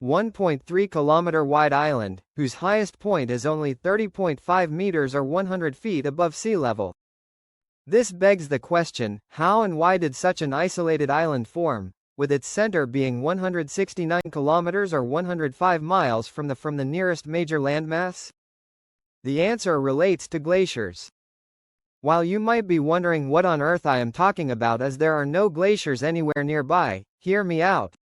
1.3-kilometer wide island, whose highest point is only 30.5 meters or 100 feet above sea level. This begs the question, how and why did such an isolated island form, with its center being 169 kilometers or 105 miles from the nearest major landmass? The answer relates to glaciers. While you might be wondering what on earth I am talking about as there are no glaciers anywhere nearby, hear me out.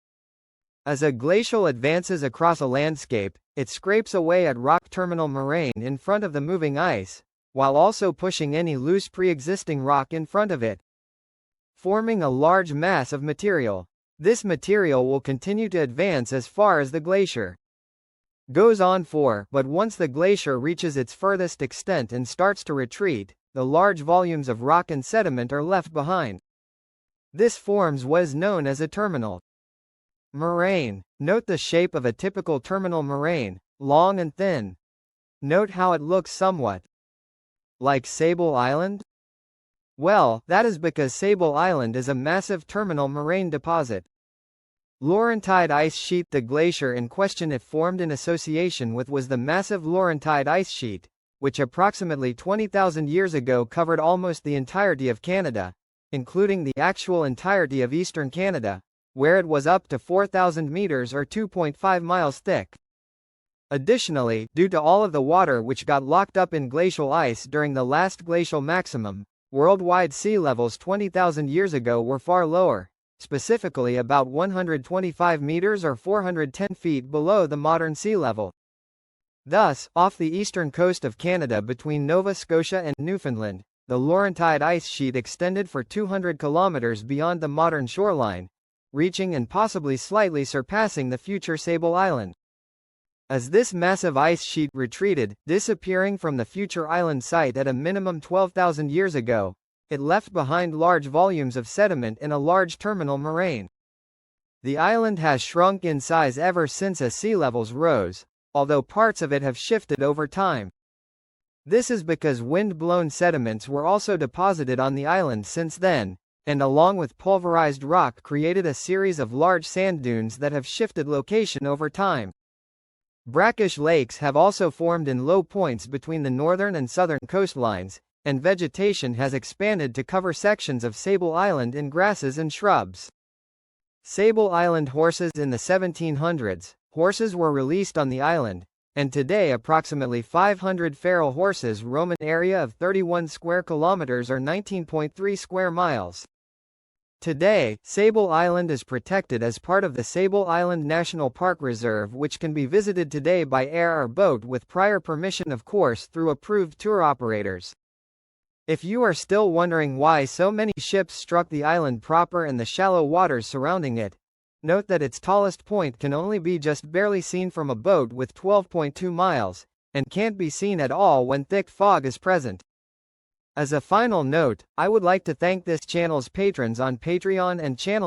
As a glacial advances across a landscape, it scrapes away at rock terminal moraine in front of the moving ice, while also pushing any loose pre-existing rock in front of it, forming a large mass of material. This material will continue to advance as far as the glacier goes on but once the glacier reaches its furthest extent and starts to retreat, the large volumes of rock and sediment are left behind. This forms what is known as a terminal moraine. Note the shape of a typical terminal moraine, long and thin. Note how it looks somewhat like Sable Island? Well, that is because Sable Island is a massive terminal moraine deposit. Laurentide ice sheet. The glacier in question it formed in association with was the massive Laurentide ice sheet, which approximately 20,000 years ago covered almost the entirety of Canada, including the actual entirety of eastern Canada, where it was up to 4,000 meters or 2.5 miles thick. Additionally, due to all of the water which got locked up in glacial ice during the last glacial maximum, worldwide sea levels 20,000 years ago were far lower, specifically about 125 meters or 410 feet below the modern sea level. Thus, off the eastern coast of Canada between Nova Scotia and Newfoundland, the Laurentide ice sheet extended for 200 kilometers beyond the modern shoreline, reaching and possibly slightly surpassing the future Sable Island. As this massive ice sheet retreated, disappearing from the future island site at a minimum 12,000 years ago, it left behind large volumes of sediment in a large terminal moraine. The island has shrunk in size ever since as sea levels rose, although parts of it have shifted over time. This is because wind-blown sediments were also deposited on the island since then, and along with pulverized rock created a series of large sand dunes that have shifted location over time. Brackish lakes have also formed in low points between the northern and southern coastlines, and vegetation has expanded to cover sections of Sable Island in grasses and shrubs. Sable Island horses. In the 1700s, horses were released on the island, and today approximately 500 feral horses roam an area of 31 square kilometers or 19.3 square miles. Today, Sable Island is protected as part of the Sable Island National Park Reserve, which can be visited today by air or boat with prior permission, of course, through approved tour operators. If you are still wondering why so many ships struck the island proper and the shallow waters surrounding it, note that its tallest point can only be just barely seen from a boat with 12.2 miles, and can't be seen at all when thick fog is present. As a final note, I would like to thank this channel's patrons on Patreon and channel